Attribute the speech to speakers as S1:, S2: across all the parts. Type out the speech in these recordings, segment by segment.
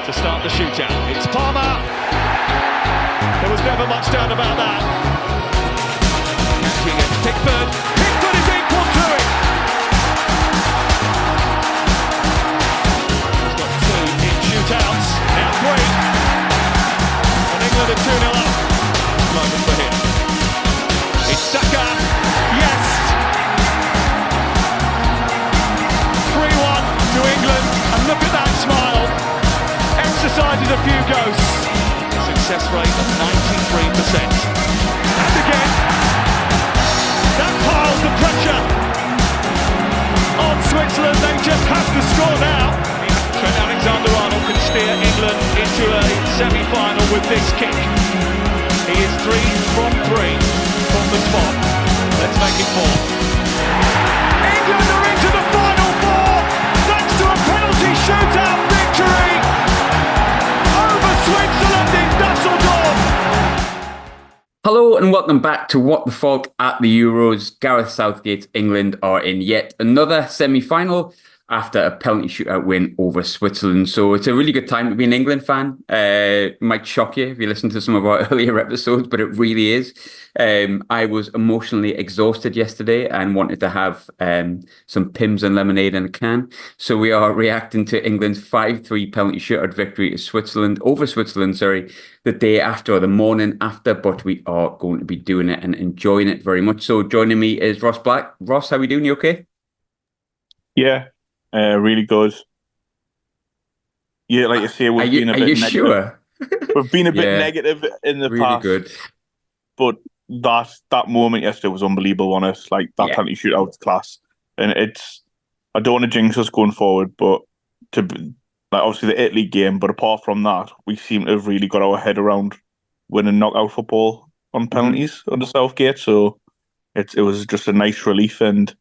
S1: to start the shootout. It's Palmer. There was never much doubt about that. Catching it, Pickford. Pickford is equal to it. He's got 2 in shootouts, now 3. And England are 2-0 up. Moment for him. It's Saka. Yes. 3-1 to England. And look at that smile. Exercises a few ghosts. Success rate of 93%. And again, that piles the pressure on Switzerland. They just have to score now. Trent Alexander-Arnold can steer England into a semi-final with this kick. He is 3 from 3 from the spot. Let's make it 4. England are into the final 4 thanks to a penalty shootout victory over Switzerland in Dusseldorf.
S2: Hello and welcome back to What the Falk at the Euros. Gareth Southgate's England are in yet another semi-final after a penalty shootout win over Switzerland. So it's a really good time to be an England fan. It might shock you if you listen to some of our earlier episodes, but it really is. I was emotionally exhausted yesterday and wanted to have some Pimm's and lemonade in a can. So we are reacting to England's 5-3 penalty shootout victory over Switzerland, the day after or the morning after, but we are going to be doing it and enjoying it very much. So joining me is Ross Black. Ross, how are we doing? You okay?
S3: Yeah. Really good. Yeah, like you say, we've been a bit negative.
S2: Sure?
S3: We've been a bit negative in the past.
S2: Really good.
S3: But that moment yesterday was unbelievable on us. Like that penalty shootout class. And I don't want to jinx us going forward, but obviously the Italy game, but apart from that, we seem to have really got our head around winning knockout football on penalties under Southgate. So it was just a nice relief. And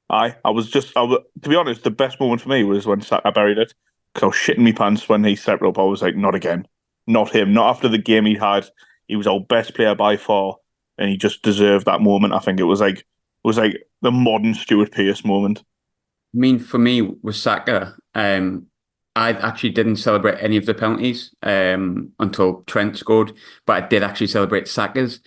S3: to be honest, the best moment for me was when Saka buried it, because I was shitting my pants when he set it up. I was like, not again, not him, not after the game he had. He was our best player by far, and he just deserved that moment. I think it was like the modern Stuart Pearce moment.
S2: I mean, for me, with Saka, I actually didn't celebrate any of the penalties until Trent scored, but I did actually celebrate Saka's.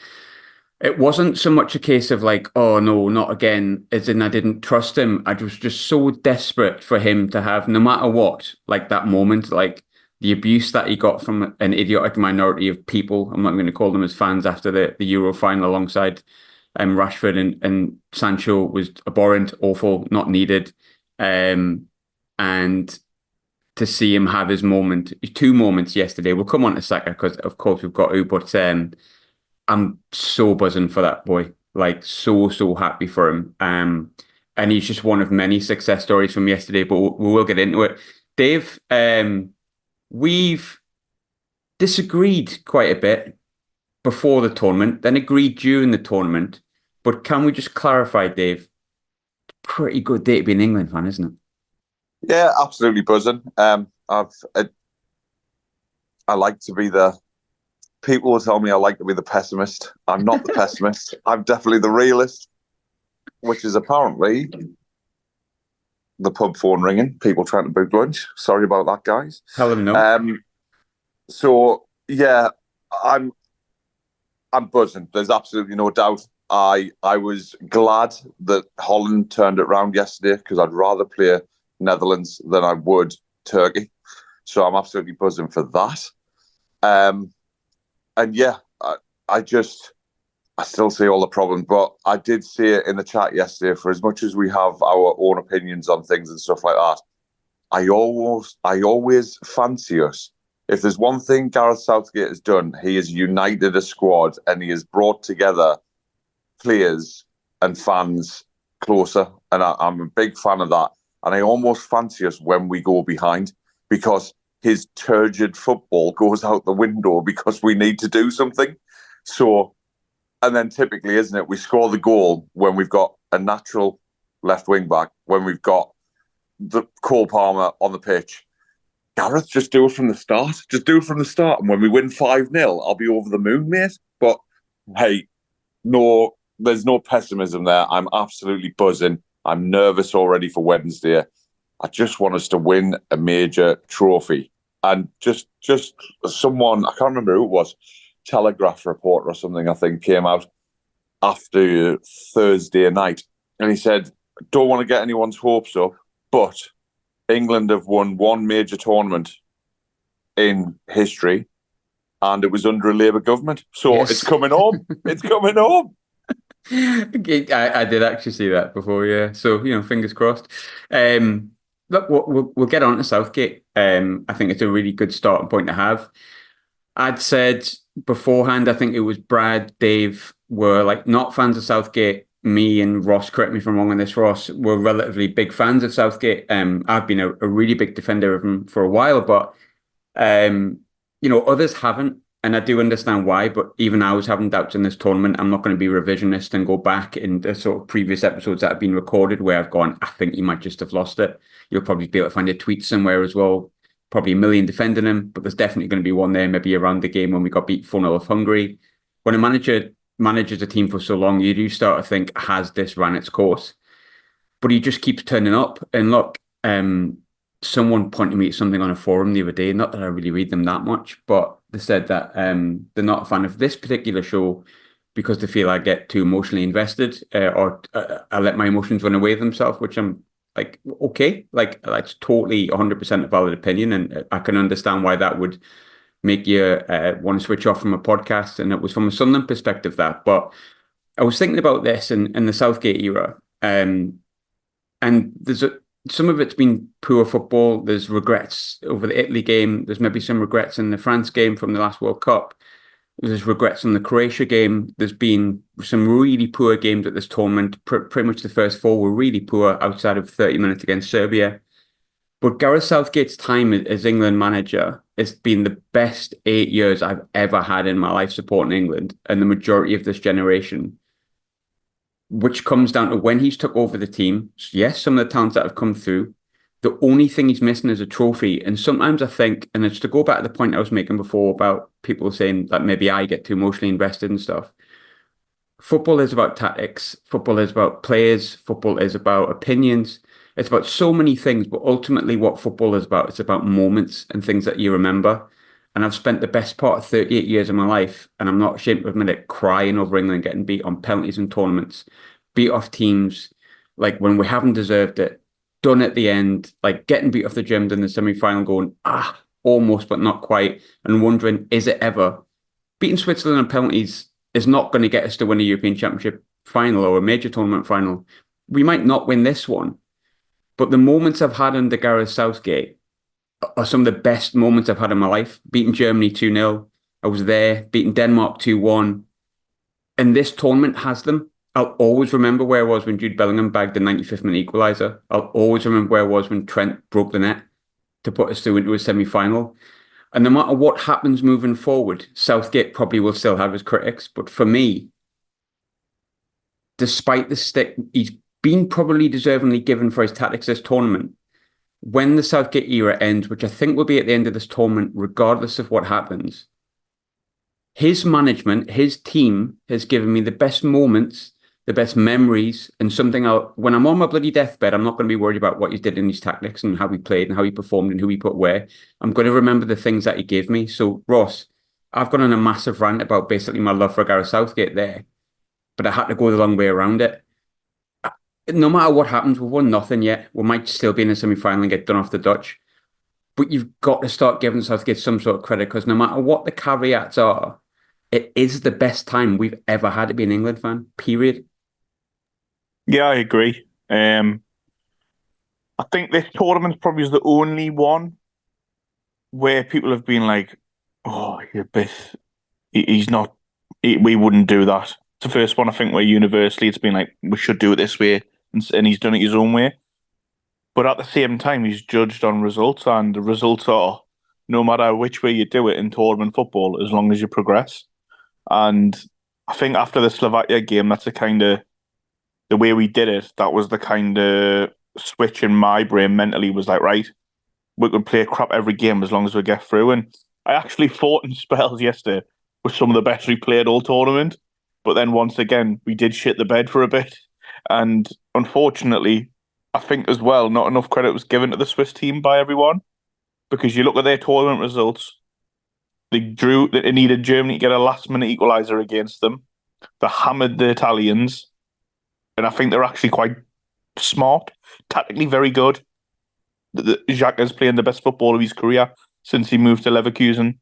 S2: It wasn't so much a case of like, oh no, not again, as in I didn't trust him. I was just so desperate for him to have, no matter what, like that moment, like the abuse that he got from an idiotic minority of people. I'm not going to call them as fans after the Euro final alongside Rashford and Sancho was abhorrent, awful, not needed. And to see him have his moment, 2 moments yesterday. We'll come on to Saka because of course we've got to, but I'm so buzzing for that boy, like so happy for him. And he's just one of many success stories from yesterday, but we will get into it. Dave, we've disagreed quite a bit before the tournament, then agreed during the tournament. But can we just clarify, Dave? Pretty good day to be an England fan, isn't it?
S4: Yeah, absolutely buzzing. I like to be people will tell me I like to be the pessimist. I'm not the pessimist. I'm definitely the realist, which is apparently the pub phone ringing, people trying to book lunch. Sorry about that, guys.
S2: Tell them no.
S4: So, yeah, I'm buzzing. There's absolutely no doubt. I was glad that Holland turned it around yesterday because I'd rather play Netherlands than I would Turkey. So I'm absolutely buzzing for that. And yeah, I still see all the problems, but I did see it in the chat yesterday. For as much as we have our own opinions on things and stuff like that, I always fancy us. If there's one thing Gareth Southgate has done, he has united a squad and he has brought together players and fans closer. And I'm a big fan of that. And I almost fancy us when we go behind, because his turgid football goes out the window because we need to do something. So, and then typically, isn't it, we score the goal when we've got a natural left wing back, when we've got the Cole Palmer on the pitch. Gareth, just do it from the start. Just do it from the start. And when we win 5-0, I'll be over the moon, mate. But hey, no, there's no pessimism there. I'm absolutely buzzing. I'm nervous already for Wednesday. I just want us to win a major trophy. and just someone, I can't remember who it was, Telegraph reporter or something, I think, came out after Thursday night, and he said, "Don't want to get anyone's hopes up, but England have won one major tournament in history, and it was under a Labour government. So
S2: Yes.
S4: it's coming home. It's coming home."
S2: Okay, I did actually see that before, yeah. So, fingers crossed. Look, we'll get on to Southgate. I think it's a really good starting point to have. I'd said beforehand, I think it was Brad, Dave were like not fans of Southgate. Me and Ross, correct me if I'm wrong on this, Ross, were relatively big fans of Southgate. I've been a really big defender of him for a while, but others haven't, and I do understand why. But even I was having doubts in this tournament. I'm not going to be revisionist and go back in the sort of previous episodes that have been recorded where I've gone, I think he might just have lost it. You'll probably be able to find a tweet somewhere as well. Probably a million defending him, but there's definitely going to be one there, maybe around the game when we got beat 4-0 of Hungary. When a manager manages a team for so long, you do start to think, has this ran its course? But he just keeps turning up. And look, someone pointed me at something on a forum the other day, not that I really read them that much, but they said that they're not a fan of this particular show because they feel I get too emotionally invested or I let my emotions run away with themselves, which I'm like, okay, like that's totally 100% a valid opinion. And I can understand why that would make you want to switch off from a podcast. And it was from a Sunderland perspective but I was thinking about this in the Southgate era. And there's some of it's been poor football. There's regrets over the Italy game. There's maybe some regrets in the France game from the last World Cup. There's regrets in the Croatia game. There's been some really poor games at this tournament. Pretty much the first four were really poor outside of 30 minutes against Serbia. But Gareth Southgate's time as England manager has been the best 8 years I've ever had in my life supporting England and the majority of this generation, which comes down to when he's took over the team. Yes, some of the talents that have come through, the only thing he's missing is a trophy. And sometimes I think, and it's to go back to the point I was making before about people saying that maybe I get too emotionally invested and stuff. Football is about tactics. Football is about players. Football is about opinions. It's about so many things, but ultimately what football is about, it's about moments and things that you remember. And I've spent the best part of 38 years of my life, and I'm not ashamed to admit it, crying over England getting beat on penalties and tournaments, beat off teams, like when we haven't deserved it, done at the end, like getting beat off the Germans in the semi-final going, almost, but not quite, and wondering, is it ever? Beating Switzerland on penalties is not going to get us to win a European Championship final or a major tournament final. We might not win this one, but the moments I've had under Gareth Southgate are some of the best moments I've had in my life. Beating Germany 2-0, I was there. Beating Denmark 2-1. And this tournament has them. I'll always remember where I was when Jude Bellingham bagged the 95th minute equaliser. I'll always remember where I was when Trent broke the net to put us through into a semi-final. And no matter what happens moving forward, Southgate probably will still have his critics. But for me, despite the stick he's been probably deservingly given for his tactics this tournament, when the Southgate era ends, which I think will be at the end of this tournament, regardless of what happens, his management, his team has given me the best moments, the best memories, and something when I'm on my bloody deathbed, I'm not going to be worried about what he did in his tactics and how he played and how he performed and who he put where. I'm going to remember the things that he gave me. So, Ross, I've gone on a massive rant about basically my love for Gareth Southgate there, but I had to go the long way around it. No matter what happens, we've won nothing yet. We might still be in the semi-final and get done off the Dutch. But you've got to start giving Southgate some sort of credit because no matter what the caveats are, it is the best time we've ever had to be an England fan, period.
S3: Yeah, I agree. I think this tournament probably is the only one where people have been like, oh, you're a bit... we wouldn't do that. It's the first one, I think, where universally it's been like, we should do it this way, and he's done it his own way. But at the same time, he's judged on results, and the results are, no matter which way you do it in tournament football, as long as you progress. And I think after the Slovakia game, that's the way we did it, that was the kind of switch in my brain mentally was like, right, we could play crap every game as long as we get through. And I actually fought in spells yesterday with some of the best we played all tournament. But then once again, we did shit the bed for a bit. And unfortunately, I think as well, not enough credit was given to the Swiss team by everyone. because you look at their tournament results. They needed Germany to get a last-minute equaliser against them. They hammered the Italians, and I think they're actually quite smart, tactically very good. Xhaka's playing the best football of his career since he moved to Leverkusen.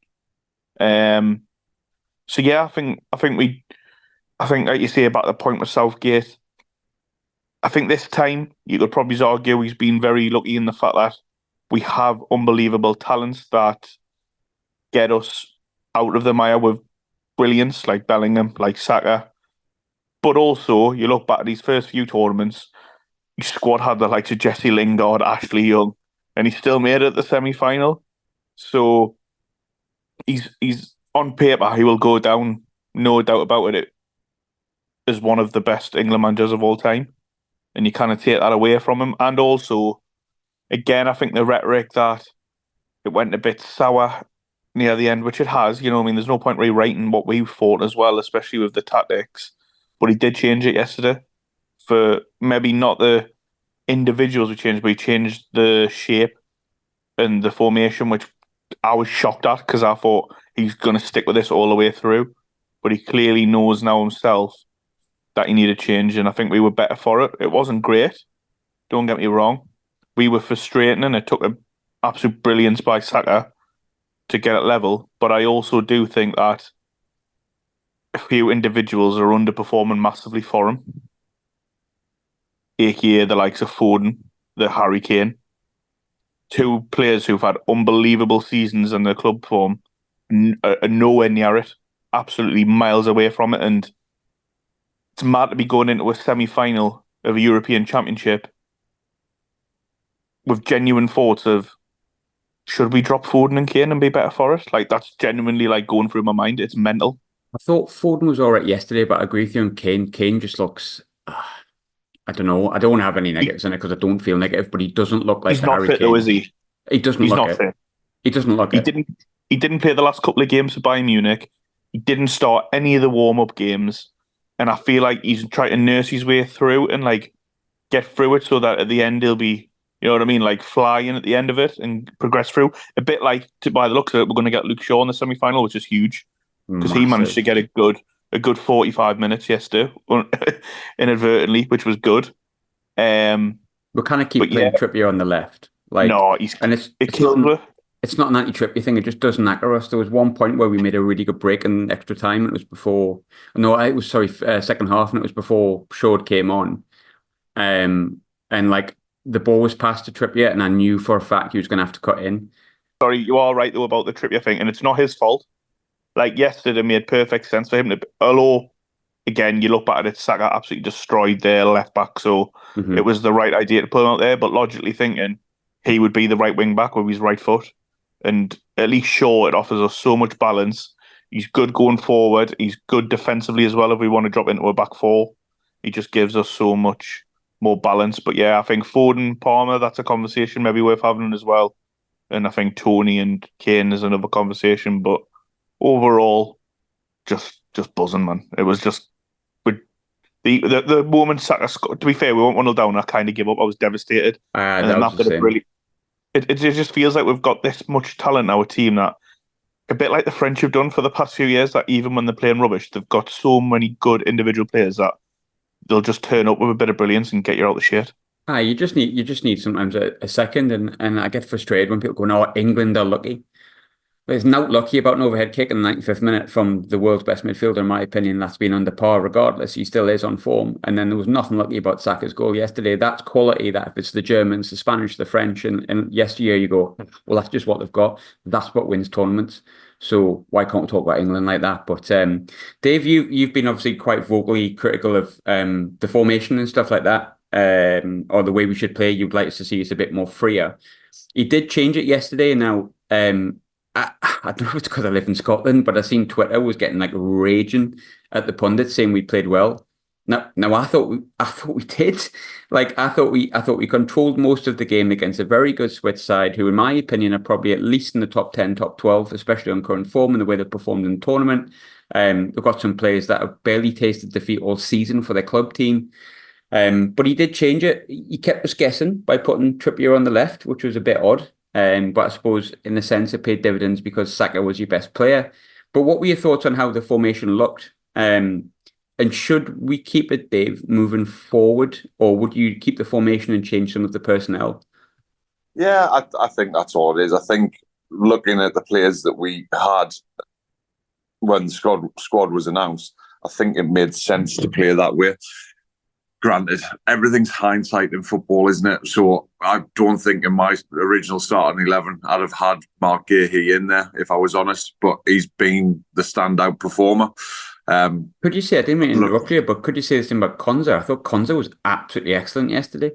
S3: So yeah, I think like you say about the point with Southgate. I think this time you could probably argue he's been very lucky in the fact that we have unbelievable talents that get us out of the mire with brilliance, like Bellingham, like Saka. But also, you look back at these first few tournaments, his squad had the likes of Jesse Lingard, Ashley Young, and he still made it at the semi-final. So he's on paper, he will go down, no doubt about it, as one of the best England managers of all time. And you kind of take that away from him. And also, again, I think the rhetoric that it went a bit sour near the end, which it has, you know what I mean? There's no point rewriting what we thought as well, especially with the tactics. But he did change it yesterday for maybe not the individuals we changed, but he changed the shape and the formation, which I was shocked at because I thought he's going to stick with this all the way through. But he clearly knows now himself that he needed change, and I think we were better for it. It wasn't great, don't get me wrong. We were frustrating, and it took an absolute brilliance by Saka to get it level. But I also do think that a few individuals are underperforming massively for him, aka the likes of Foden, the Harry Kane, two players who've had unbelievable seasons in their club form, are nowhere near it, absolutely miles away from it, and it's mad to be going into a semi-final of a European Championship with genuine thoughts of, should we drop Foden and Kane and be better for it? Like, that's genuinely like going through my mind. It's mental.
S2: I thought Foden was all right yesterday, but I agree with you on Kane. Kane just looks, I don't know. I don't have any negatives in it because I don't feel negative, but he doesn't look like
S3: he's not
S2: Harry
S3: fit
S2: Kane.
S3: though, is he?
S2: He doesn't
S3: He's
S2: look
S3: not
S2: it.
S3: fit.
S2: He doesn't look it.
S3: He didn't play the last couple of games for Bayern Munich. He didn't start any of the warm-up games. And I feel like he's trying to nurse his way through and like get through it so that at the end he'll be, you know what I mean, like flying at the end of it and progress through. A bit like, by the looks of it, we're going to get Luke Shaw in the semi-final, which is huge because he managed to get a good 45 minutes yesterday inadvertently, which was good.
S2: We kind of keep playing Trippier on the left. Like,
S3: no,
S2: it's not an anti-Trippier thing. It just doesn't knacker us. There was one point where we made a really good break in extra time. It was before, second half, and it was before Shaw came on. And like the ball was passed to Trippier, and I knew for a fact he was going to have to cut in.
S3: Sorry, you are right though about the Trippier thing, and it's not his fault. Like yesterday, made perfect sense for him to. Although, again, you look back at it, Saka absolutely destroyed their left back, so it was the right idea to put him out there. But logically thinking, he would be the right wing back with his right foot. And at least Shaw, it offers us so much balance. He's good going forward. He's good defensively as well if we want to drop into a back four. He just gives us so much more balance. But yeah, I think Foden, Palmer, that's a conversation maybe worth having as well. And I think Tony and Kane is another conversation. But overall, just buzzing, man. It was just the moment Saka scored. To be fair, we went 1-0 down. I kind of gave up. I was devastated. And then after the brilliant. It just feels like we've got this much talent in our team that, a bit like the French have done for the past few years, that even when they're playing rubbish, they've got so many good individual players that they'll just turn up with a bit of brilliance and get you out the shit.
S2: You just need sometimes a second, and I get frustrated when people go, "No, England are lucky." There's not lucky about an overhead kick in the 95th minute from the world's best midfielder, in my opinion. That's been under par regardless. He still is on form. And then there was nothing lucky about Saka's goal yesterday. That's quality that if it's the Germans, the Spanish, the French, and yesteryear you go, well, that's just what they've got. That's what wins tournaments. So why can't we talk about England like that? But Dave, you've been obviously quite vocally critical of the formation and stuff like that, or the way we should play. You'd like us to see us a bit more freer. He did change it yesterday. Now, I don't know if it's because I live in Scotland, but I seen Twitter was getting like raging at the pundits saying we played well. Now I thought we did. Like I thought we controlled most of the game against a very good Swiss side, who in my opinion are probably at least in the top 10, top 12, especially on current form and the way they've performed in the tournament. They've got some players that have barely tasted defeat all season for their club team. But he did change it. He kept us guessing by putting Trippier on the left, which was a bit odd. But I suppose in a sense it paid dividends because Saka was your best player. But what were your thoughts on how the formation looked? And should we keep it, Dave, moving forward, or would you keep the formation and change some of the personnel?
S4: Yeah, I think that's all it is. I think looking at the players that we had when the squad was announced, I think it made sense to play that way. Granted, everything's hindsight in football, isn't it? So I don't think in my original starting 11 I'd have had Mark Gahey in there, if I was honest, but he's been the standout performer.
S2: Could you say, I didn't mean to interrupt you, but could you say the same about Konza? I thought Konza was absolutely excellent yesterday.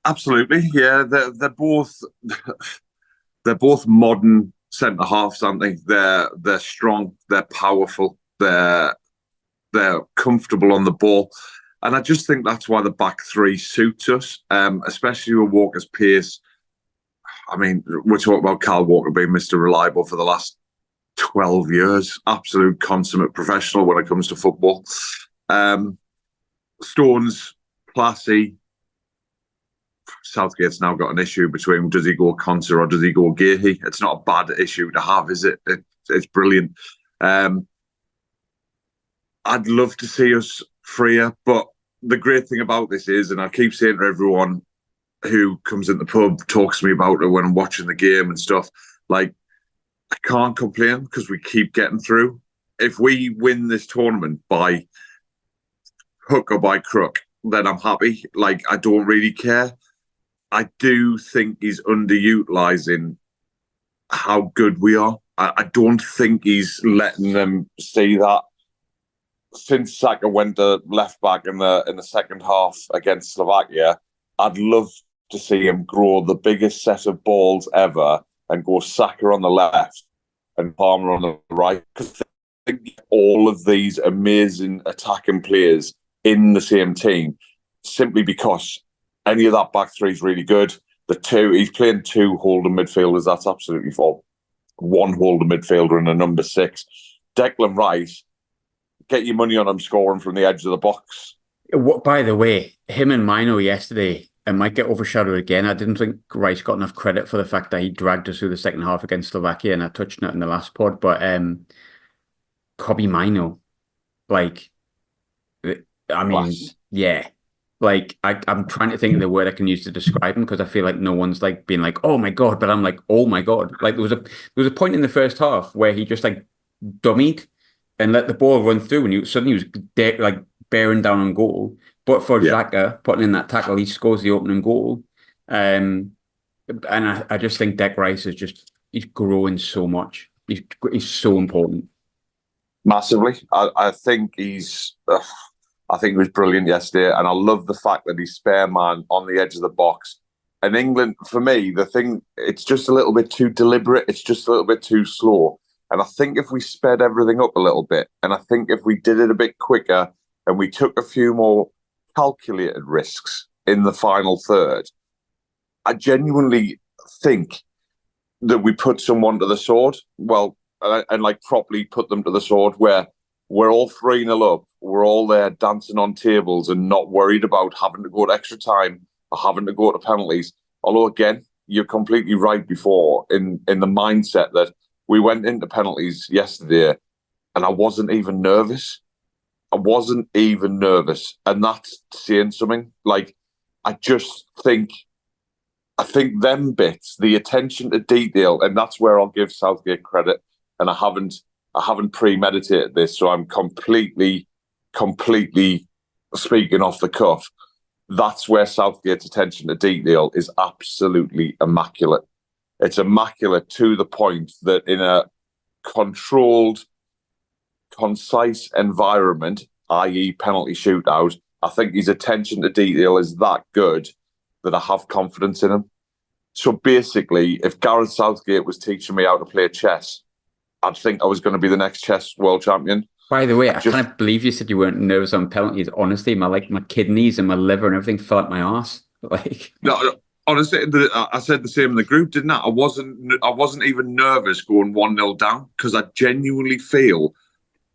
S4: Absolutely, yeah. They're both modern centre halves, aren't they? They're strong, they're powerful, they're comfortable on the ball. And I just think that's why the back three suits us, especially with Walker's pace. I mean, we're talking about Kyle Walker being Mr. Reliable for the last 12 years. Absolute consummate professional when it comes to football. Stone's classy. Southgate's now got an issue between does he go Konsa or does he go Gahey? It's not a bad issue to have, is it? It's brilliant. I'd love to see us freer, but the great thing about this is, and I keep saying to everyone who comes in the pub, talks to me about it when I'm watching the game and stuff, like, I can't complain because we keep getting through. If we win this tournament by hook or by crook, then I'm happy. Like, I don't really care. I do think he's underutilising how good we are. I don't think he's letting them see that. Since Saka went to left back in the second half against Slovakia, I'd love to see him grow the biggest set of balls ever and go Saka on the left and Palmer on the right. Because I think all of these amazing attacking players in the same team, simply because any of that back three is really good. He's playing two holding midfielders. That's absolutely fine. One holding midfielder and a number 6. Declan Rice. Get your money on him scoring from the edge of the box.
S2: What, by the way, him and Mino yesterday, it might get overshadowed again. I didn't think Rice got enough credit for the fact that he dragged us through the second half against Slovakia, and I touched on it in the last pod. But Kobbie Mino, like, I mean, yeah. Like, I'm trying to think of the word I can use to describe him because I feel like no one's like being like, oh my God, but I'm like, oh my God. Like there was a point in the first half where he just like dummied and let the ball run through, and suddenly he was like bearing down on goal. But for Xhaka putting in that tackle, he scores the opening goal. And I just think Dec Rice he's growing so much. He's so important.
S4: Massively. I think he was brilliant yesterday, and I love the fact that he's spare man on the edge of the box. And England, for me, it's just a little bit too deliberate. It's just a little bit too slow. And I think if we sped everything up a little bit, and I think if we did it a bit quicker and we took a few more calculated risks in the final third, I genuinely think that we put someone to the sword. Well, and like properly put them to the sword where we're all 3-0 up. We're all there dancing on tables and not worried about having to go to extra time or having to go to penalties. Although, again, you're completely right before in the mindset that we went into penalties yesterday and I wasn't even nervous. And that's saying something. Like, I think them bits, the attention to detail, and that's where I'll give Southgate credit. And I haven't premeditated this, so I'm completely speaking off the cuff. That's where Southgate's attention to detail is absolutely immaculate. It's immaculate to the point that in a controlled, concise environment, i.e. penalty shootout, I think his attention to detail is that good that I have confidence in him. So basically, if Gareth Southgate was teaching me how to play chess, I'd think I was going to be the next chess world champion.
S2: By the way, I can't believe you said you weren't nervous on penalties. Honestly, my kidneys and my liver and everything fell out my arse. Like,
S4: no, honestly, I said the same in the group, didn't I? I wasn't even nervous going 1-0 down because I genuinely feel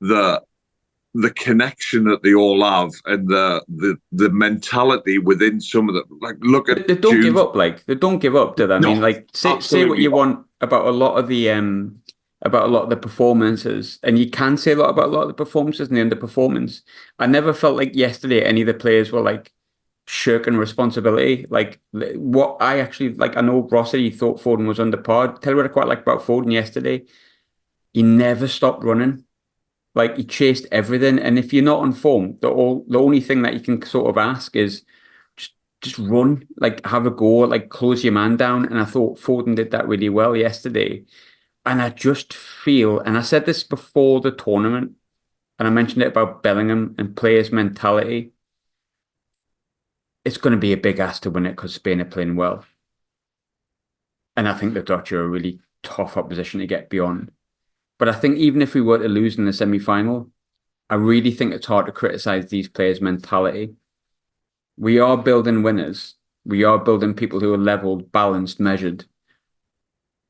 S4: that the connection that they all have and the mentality within some of them. Like, look at
S2: They don't give
S4: Jude.
S2: up. Like they don't give up, do they? I
S4: No,
S2: mean, like say what
S4: absolutely
S2: you
S4: not.
S2: want about a lot of the performances, and you can say a lot about a lot of the performances and the underperformance. I never felt like yesterday any of the players were like shirking responsibility. Like what I actually like, I know Ross said he thought Foden was under par. Tell you what I quite like about Foden yesterday. He never stopped running. Like he chased everything. And if you're not on form, the only thing that you can sort of ask is just just run, like have a go, like close your man down. And I thought Foden did that really well yesterday. And I just feel, and I said this before the tournament, and I mentioned it about Bellingham and players' mentality. It's going to be a big ask to win it because Spain are playing well. And I think the Dutch are a really tough opposition to get beyond. But I think even if we were to lose in the semi-final, I really think it's hard to criticize these players' mentality. We are building winners. We are building people who are leveled, balanced, measured.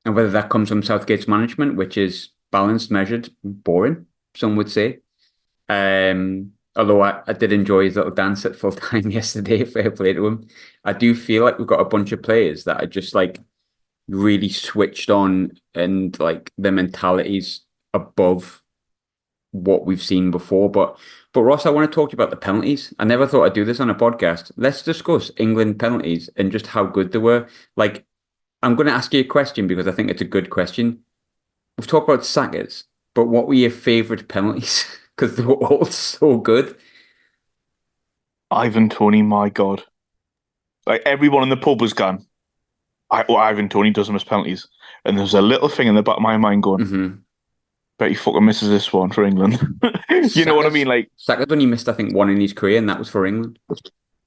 S2: And whether that comes from Southgate's management, which is balanced, measured, boring, some would say. Although I did enjoy his little dance at full time yesterday, fair play to him. I do feel like we've got a bunch of players that are just like really switched on and like their mentalities above what we've seen before. But Ross, I want to talk to you about the penalties. I never thought I'd do this on a podcast. Let's discuss England penalties and just how good they were. Like, I'm going to ask you a question because I think it's a good question. We've talked about Saka's, but what were your favourite penalties? Because they were all so good.
S3: Ivan Toney, my God. Like everyone in the pub was gone. Ivan Toney doesn't miss penalties. And there's a little thing in the back of my mind going, bet he fucking misses this one for England. You know what I mean? Like
S2: Saka's only missed, I think, one in his career, and that was for England.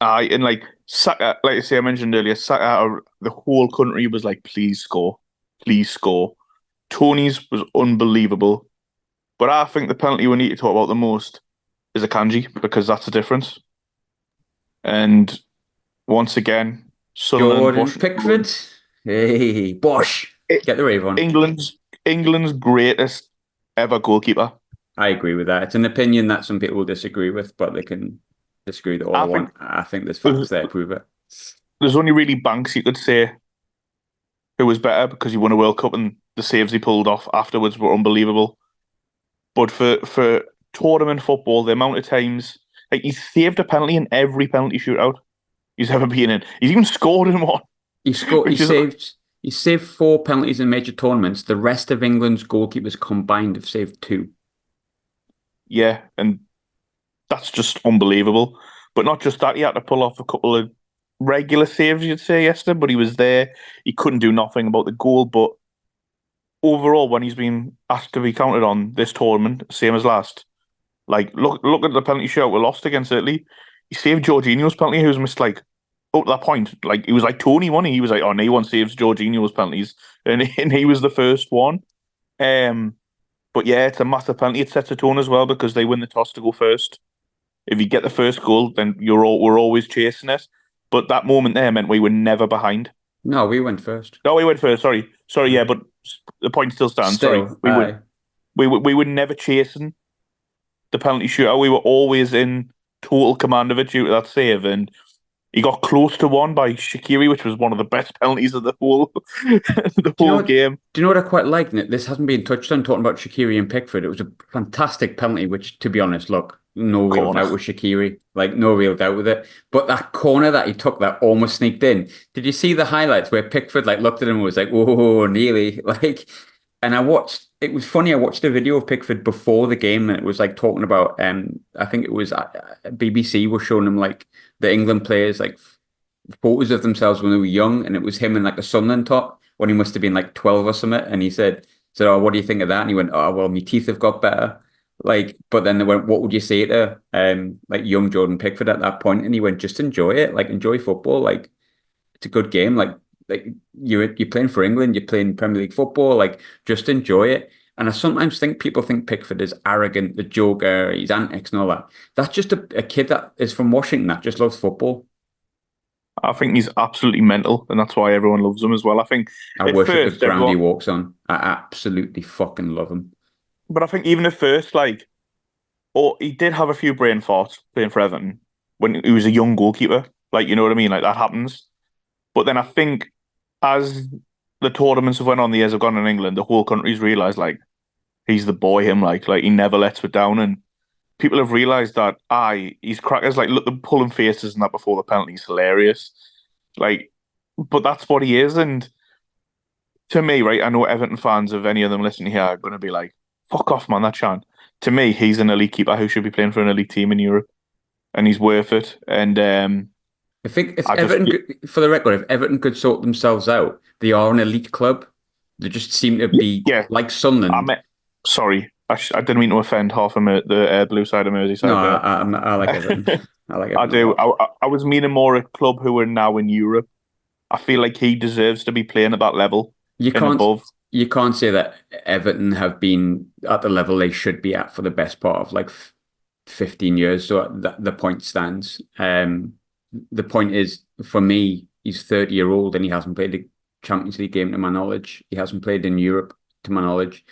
S3: and like Saka, like I say, I mentioned earlier, Saka, the whole country was like, please score. Please score. Tony's was unbelievable. But I think the penalty we need to talk about the most is Akanji, because that's the difference. And once again, Sunderland,
S2: Jordan
S3: Bosch,
S2: Pickford. Hey, Bosch. Get the rave on.
S3: England's greatest ever goalkeeper.
S2: I agree with that. It's an opinion that some people will disagree with, but they can disagree with all I want. I think there's facts there to prove it.
S3: There's only really Banks you could say who was better because he won a World Cup and the saves he pulled off afterwards were unbelievable. But for tournament football, the amount of times like he's saved a penalty in every penalty shootout he's ever been in. He's even scored in one.
S2: He saved 4 penalties in major tournaments. The rest of England's goalkeepers combined have saved 2.
S3: Yeah, and that's just unbelievable. But not just that, he had to pull off a couple of regular saves, you'd say, yesterday, but he was there. He couldn't do nothing about the goal. But overall, when he's been asked to be counted on this tournament, same as last, like look at the penalty shootout we lost against Italy. He saved Jorginho's penalty, who was missed like up to that point. Like he was like Tony won. He was like, oh, no one saves Jorginho's penalties, and he was the first one. But yeah, it's a massive penalty. It sets a tone as well because they win the toss to go first. If you get the first goal, then we're always chasing it. But that moment there meant we were never behind.
S2: No, we went first.
S3: No, we went first. Sorry, yeah, but the point still stands.
S2: Still,
S3: we were never chasing the penalty shootout. We were always in total command of it due to that save, and he got close to one by Shaqiri, which was one of the best penalties of the whole game.
S2: Do you know what I quite like? This hasn't been touched on, talking about Shaqiri and Pickford. It was a fantastic penalty, which, to be honest, look, no real doubt with Shaqiri. Like, no real doubt with it. But that corner that he took that almost sneaked in. Did you see the highlights where Pickford like looked at him and was like, whoa, nearly? Like, and it was funny, I watched a video of Pickford before the game and it was like talking about, I think it was BBC was showing him like the England players, like photos of themselves when they were young, and it was him in like a Sunderland top when he must have been like 12 or something, and he said, oh, what do you think of that? And he went, oh, well, my teeth have got better. Like, but then they went, what would you say to like young Jordan Pickford at that point? And he went, just enjoy it, like enjoy football, like it's a good game, like you're playing for England, you're playing Premier League football, like just enjoy it. And I sometimes think people think Pickford is arrogant, the joker, he's antics and all that. That's just a kid that is from Washington that just loves football.
S3: I think he's absolutely mental, and that's why everyone loves him as well. I think
S2: I worship the ground he walks on. I absolutely fucking love him.
S3: But I think even at first, like or he did have a few brain farts playing for Everton when he was a young goalkeeper. Like, you know what I mean? Like that happens. But then I think as the tournaments have went on, the years have gone in England, the whole country's realised like he's the boy, him like he never lets it down, and people have realised that he's crackers. Like look, the pulling faces and that before the penalty is hilarious. Like, but that's what he is, and to me, right, I know Everton fans, if any of them listening here, are going to be like, "Fuck off, man, that Chan." To me, he's an elite keeper who should be playing for an elite team in Europe, and he's worth it. And
S2: I think if
S3: I just,
S2: Everton, for the record, if Everton could sort themselves out, they are an elite club. They just seem to be
S3: yeah,
S2: like Sunderland.
S3: sorry, I didn't mean to offend half of the blue side of Merseyside.
S2: No, I like Everton. I like
S3: I
S2: Everton a
S3: do.
S2: lot.
S3: I was meaning more a club who are now in Europe. I feel like he deserves to be playing at that level
S2: You
S3: and
S2: can't
S3: above.
S2: you can't say that Everton have been at the level they should be at for the best part of like 15 years. So the point stands. The point is, for me, he's 30-year-old and he hasn't played a Champions League game to my knowledge. He hasn't played in Europe to my knowledge.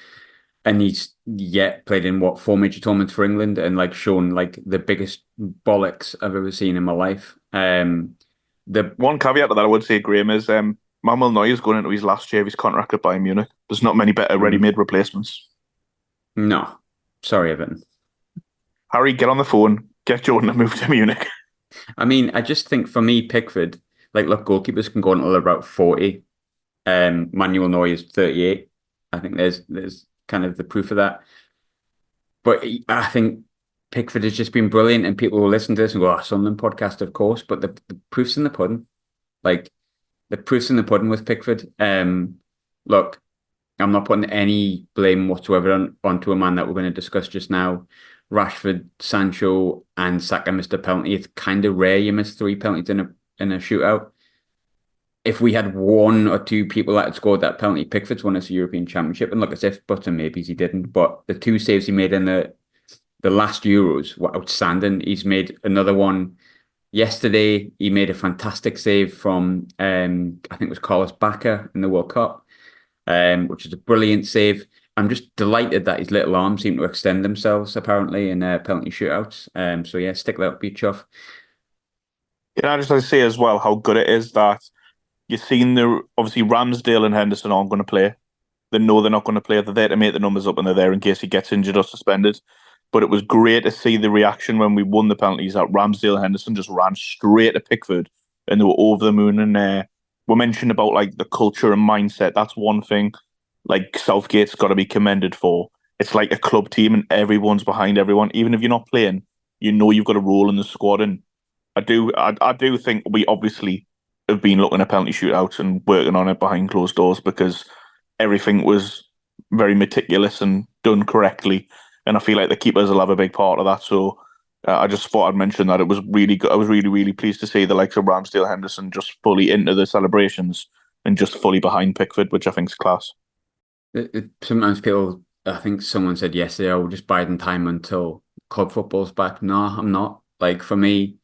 S2: And he's yet played in what, 4 major tournaments for England and like shown like the biggest bollocks I've ever seen in my life. The
S3: One caveat to that I would say, Graham, is Manuel Neuer's going into his last year of his contract at Bayern Munich. There's not many better ready-made replacements.
S2: No, sorry, Evan.
S3: Harry, get on the phone. Get Jordan to move to Munich.
S2: I mean, I just think for me, Pickford, like, look, goalkeepers can go until they're about 40. Manuel Neuer is 38. I think there's kind of the proof of that. But I think Pickford has just been brilliant, and people will listen to this and go, "Oh, Sunderland podcast, of course." But the proof's in the pudding. Like the proof's in the pudding with Pickford. Look, I'm not putting any blame whatsoever onto a man that we're going to discuss just now. Rashford, Sancho, and Saka missed a penalty. It's kind of rare you miss 3 penalties in a shootout. If we had one or two people that had scored that penalty, Pickford's won us a European Championship. And look, as if buts and maybes he didn't. But the 2 saves he made in the last Euros were outstanding. He's made another one yesterday. He made a fantastic save from I think it was Carlos Bacca in the World Cup, which is a brilliant save. I'm just delighted that his little arms seem to extend themselves apparently in penalty shootouts. So yeah, stick that up, be chuff.
S3: Can I just like say as well how good it is that you've seen obviously Ramsdale and Henderson aren't going to play. They know they're not going to play. They're there to make the numbers up and they're there in case he gets injured or suspended. But it was great to see the reaction when we won the penalties that Ramsdale and Henderson just ran straight to Pickford and they were over the moon. And we mentioned about like the culture and mindset. That's one thing like Southgate's got to be commended for. It's like a club team and everyone's behind everyone. Even if you're not playing, you know you've got a role in the squad. And I do think we obviously have been looking at penalty shootouts and working on it behind closed doors because everything was very meticulous and done correctly. And I feel like the keepers will have a big part of that. So I just thought I'd mention that it was really good. I was really, really pleased to see the likes of Ramsdale, Henderson just fully into the celebrations and just fully behind Pickford, which I think is class.
S2: Sometimes people, I think someone said yesterday, "Oh, we're just biding time until club football's back." No, I'm not. Like for me,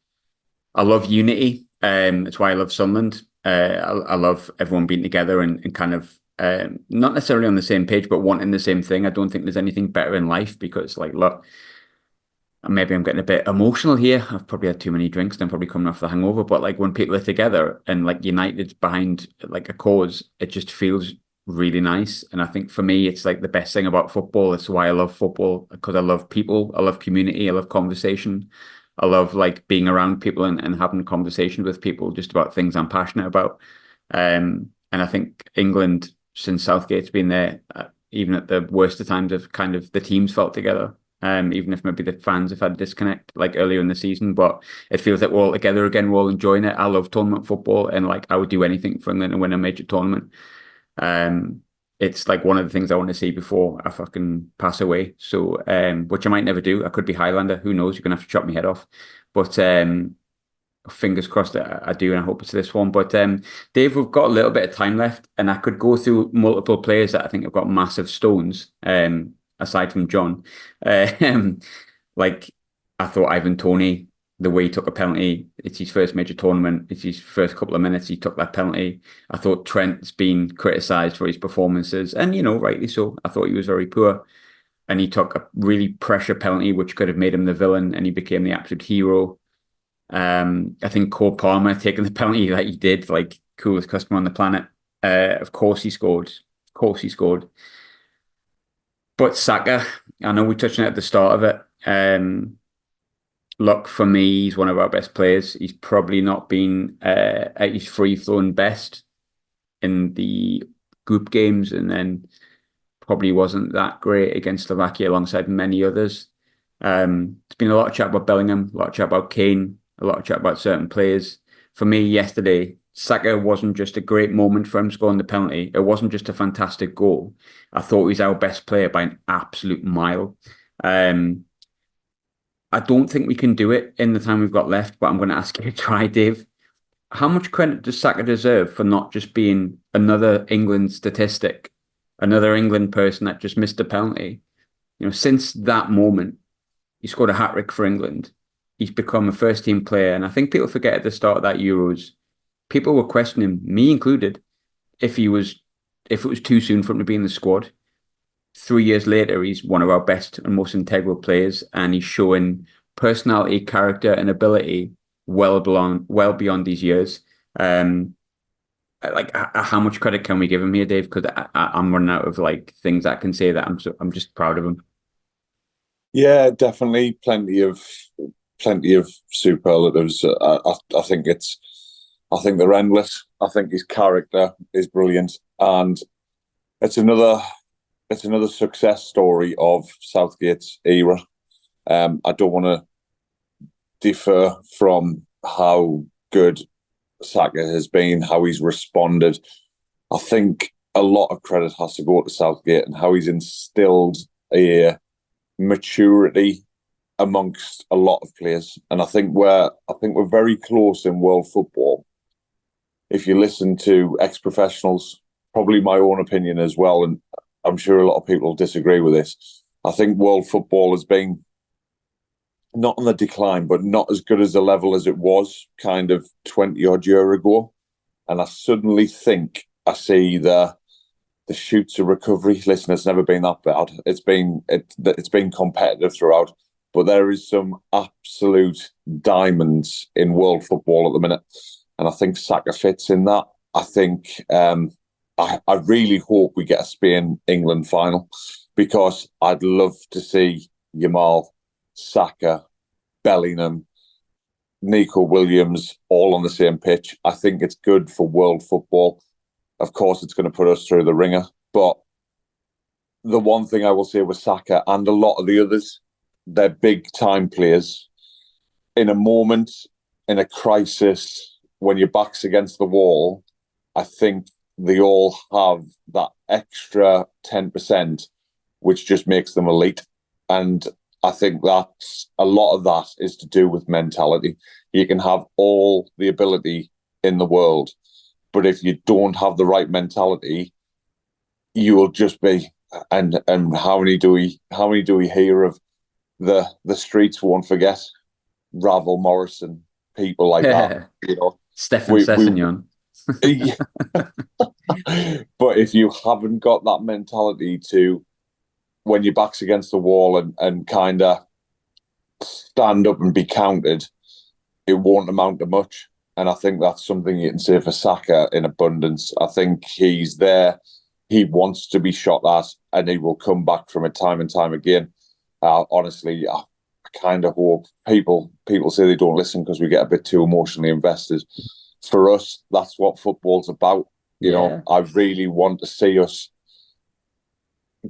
S2: I love unity. That's why I love Sunderland. I love everyone being together and kind of not necessarily on the same page, but wanting the same thing. I don't think there's anything better in life because, like, look, maybe I'm getting a bit emotional here. I've probably had too many drinks and I'm probably coming off the hangover. But like when people are together and like united behind like a cause, it just feels really nice. And I think for me, it's like the best thing about football. It's why I love football because I love people, I love community, I love conversation. I love like being around people and having conversations with people just about things I'm passionate about. And I think England, since Southgate's been there, even at the worst of times, have kind of the teams felt together. Even if maybe the fans have had a disconnect like earlier in the season, but it feels like we're all together again. We're all enjoying it. I love tournament football, and like I would do anything for England to win a major tournament. It's like one of the things I want to see before I fucking pass away. So, which I might never do. I could be Highlander. Who knows? You're gonna have to chop my head off. But fingers crossed that I do, and I hope it's this one. But Dave, we've got a little bit of time left, and I could go through multiple players that I think have got massive stones. Aside from John, like I thought Ivan Toney, the way he took a penalty, it's his first major tournament, it's his first couple of minutes, he took that penalty. I thought Trent's been criticised for his performances, and you know, rightly so. I thought he was very poor. and he took a really pressure penalty, which could have made him the villain, and he became the absolute hero. I think Cole Palmer taking the penalty that he did, like coolest customer on the planet. Of course he scored. Of course he scored. But Saka, I know we touched on it at the start of it. Look, for me, he's one of our best players. He's probably not been at his free-flowing best in the group games, and then probably wasn't that great against Slovakia alongside many others. There's been a lot of chat about Bellingham, a lot of chat about Kane, a lot of chat about certain players. For me, yesterday, Saka wasn't just a great moment for him scoring the penalty. It wasn't just a fantastic goal. I thought he was our best player by an absolute mile. I don't think we can do it in the time we've got left, but I'm going to ask you to try, Dave. How much credit does Saka deserve for not just being another England statistic, another England person that just missed a penalty? You know, since that moment, he scored a hat-trick for England. He's become a first-team player, and I think people forget at the start of that Euros, people were questioning, me included, if it was too soon for him to be in the squad. 3 years later, he's one of our best and most integral players, and he's showing personality, character, and ability well beyond these years. Like, how much credit can we give him here, Dave? Because I'm running out of like things I can say that I'm just proud of him.
S4: Yeah, definitely plenty of superlatives. I think they're endless. I think his character is brilliant, and it's another success story of Southgate's era. I don't want to differ from how good Saka has been, how he's responded. I think a lot of credit has to go to Southgate and how he's instilled a maturity amongst a lot of players. And I think we're very close in world football. If you listen to ex-professionals, probably my own opinion as well, and I'm sure a lot of people disagree with this, I think world football has been not on the decline, but not as good as the level as it was kind of 20-odd years ago. And I suddenly think I see the shoots of recovery. Listen, it's never been that bad. It's been competitive throughout, but there is some absolute diamonds in world football at the minute. And I think Saka fits in that. I think I really hope we get a Spain-England final, because I'd love to see Yamal, Saka, Bellingham, Nico Williams all on the same pitch. I think it's good for world football. Of course, it's going to put us through the ringer. But the one thing I will say with Saka and a lot of the others, they're big-time players. In a moment, in a crisis, when your back's against the wall, I think they all have that extra 10%, which just makes them elite. And I think that's a lot of that is to do with mentality. You can have all the ability in the world, but if you don't have the right mentality, you will just be. And how many do we hear of the streets won't forget? Ravel Morrison, people like that. You know,
S2: Stefan Sessegnon.
S4: But if you haven't got that mentality to, when your back's against the wall and kind of stand up and be counted, it won't amount to much. And I think that's something you can say for Saka in abundance. I think he's there. He wants to be shot at, and he will come back from it time and time again. Honestly, I kind of hope people say they don't listen because we get a bit too emotionally invested. For us, that's what football's about. You know, I really want to see us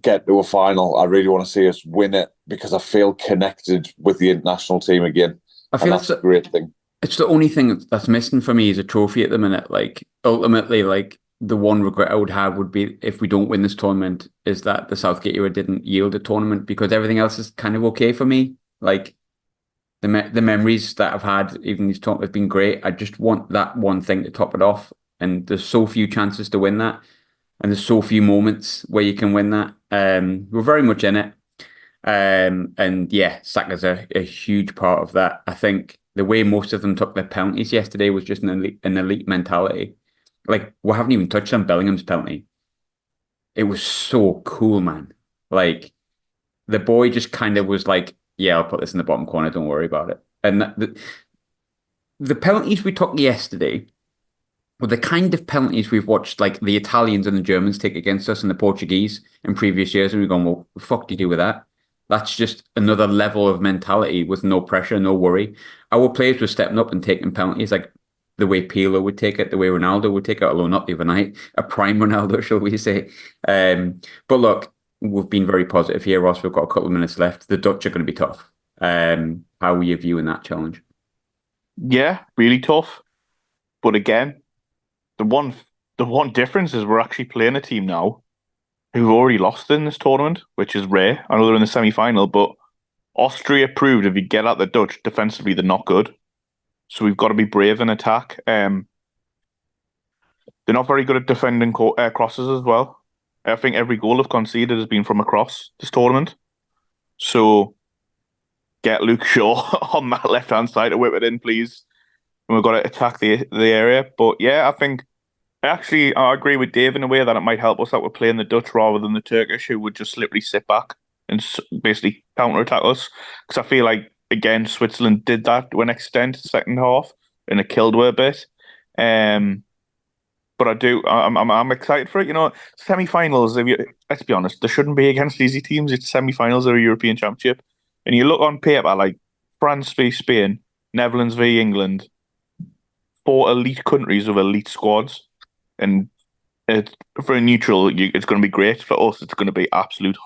S4: get to a final. I really want to see us win it because I feel connected with the international team again. I feel that's a great thing.
S2: It's the only thing that's missing for me is a trophy at the minute. Like, ultimately, like, the one regret I would have would be if we don't win this tournament is that the Southgate era didn't yield a tournament, because everything else is kind of okay for me. Like, the memories that I've had, even these tournaments, have been great. I just want that one thing to top it off. And there's so few chances to win that. And there's so few moments where you can win that. We're very much in it. And yeah, Saka's a huge part of that. I think the way most of them took their penalties yesterday was just an elite mentality. Like, we haven't even touched on Bellingham's penalty. It was so cool, man. Like, the boy just kind of was like, yeah, I'll put this in the bottom corner, don't worry about it. And the penalties we took yesterday were the kind of penalties we've watched like the Italians and the Germans take against us and the Portuguese in previous years, and we're going, well, the fuck do you do with that? That's just another level of mentality with no pressure, no worry. Our players were stepping up and taking penalties like the way Pirlo would take it, the way Ronaldo would take it, although not the other night, a prime Ronaldo, shall we say. But look, we've been very positive here, Ross. We've got a couple of minutes left. The Dutch are going to be tough. How are you viewing that challenge?
S3: Yeah, really tough. But again, the one difference is we're actually playing a team now who've already lost in this tournament, which is rare. I know they're in the semi-final, but Austria proved if you get at the Dutch defensively, they're not good. So we've got to be brave in attack. They're not very good at defending crosses as well. I think every goal they've conceded has been from a cross this tournament. So get Luke Shaw on that left-hand side to whip it in, please. And we've got to attack the area. But yeah, I agree with Dave in a way that it might help us that we're playing the Dutch rather than the Turkish, who would just literally sit back and basically counter-attack us. Because I feel like, again, Switzerland did that to an extent second half, and it killed her a bit. But I'm excited for it. You know, semi-finals, let's be honest, they shouldn't be against easy teams. It's semi-finals of a European Championship. And you look on paper, like France v Spain, Netherlands v England, 4 elite countries with elite squads. And for a neutral, it's going to be great. For us, it's going to be absolute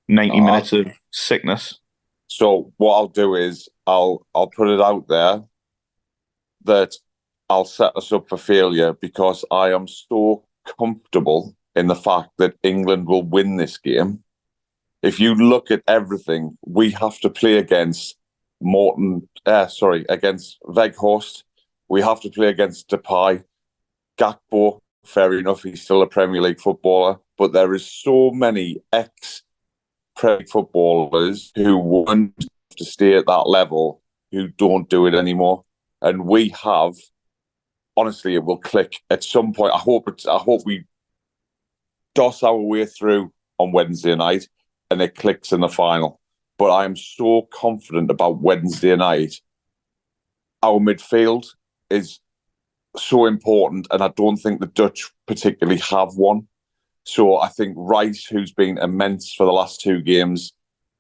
S3: 90 minutes of sickness.
S4: So what I'll do is I'll put it out there that I'll set us up for failure because I am so comfortable in the fact that England will win this game. If you look at everything, we have to play against against Weghorst. We have to play against Depay. Gakpo, fair enough, he's still a Premier League footballer, but there is so many ex-Premier League footballers who want to stay at that level who don't do it anymore. And we have, honestly, it will click at some point. I hope we doss our way through on Wednesday night and it clicks in the final. But I am so confident about Wednesday night. Our midfield is so important, and I don't think the Dutch particularly have one. So I think Rice, who's been immense for the last 2 games,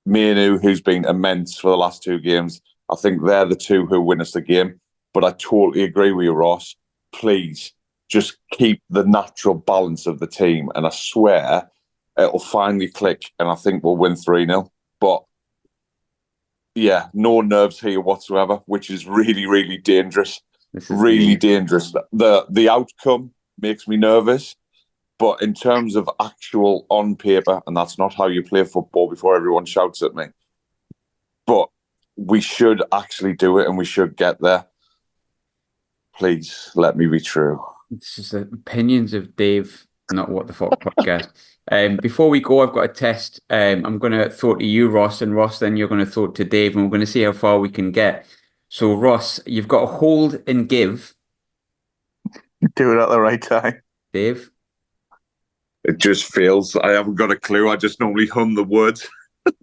S4: Mainu, who's been immense for the last 2 games, I think they're the 2 who win us the game. But I totally agree with you, Ross. Please, just keep the natural balance of the team, and I swear it'll finally click, and I think we'll win 3-0. But yeah, no nerves here whatsoever, which is really, really dangerous. Really dangerous. The outcome makes me nervous, but in terms of actual on paper, and that's not how you play football before everyone shouts at me, but we should actually do it and we should get there. Please let me be true.
S2: This is the opinions of Dave, not What the Fuck podcast. Before we go, I've got a test. I'm going to throw it to you, Ross, and Ross, then you're going to throw it to Dave, and we're going to see how far we can get. So, Ross, you've got to hold and give.
S3: Do it at the right time.
S2: Dave?
S4: It just feels, I haven't got a clue. I just normally hum the words.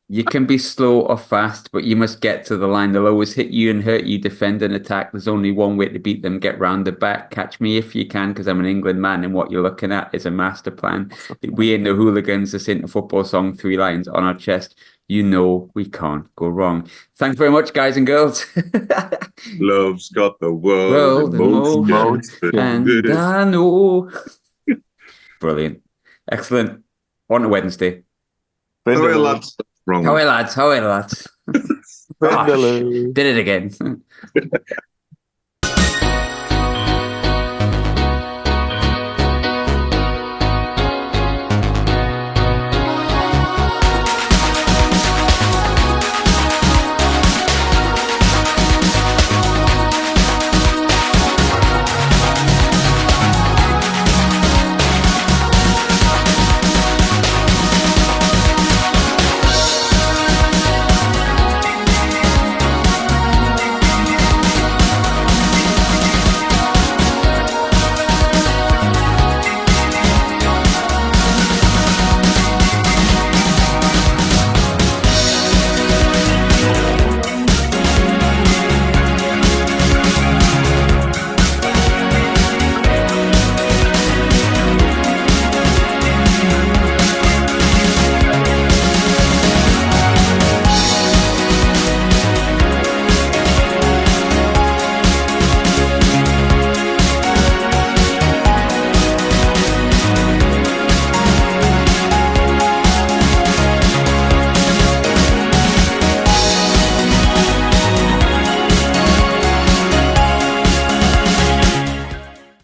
S2: You can be slow or fast, but you must get to the line. They'll always hit you and hurt you, defend and attack. There's only one way to beat them. Get round the back. Catch me if you can, because I'm an England man, and what you're looking at is a master plan. We ain't no hooligans. This ain't a football song. 3 lines on our chest. You know we can't go wrong. Thanks very much, guys and girls.
S4: Love's got the world in motion,
S2: and I know. Brilliant. Excellent. On to Wednesday.
S4: How are you, lads?
S2: How are you, lads? How are you, lads? Did it again.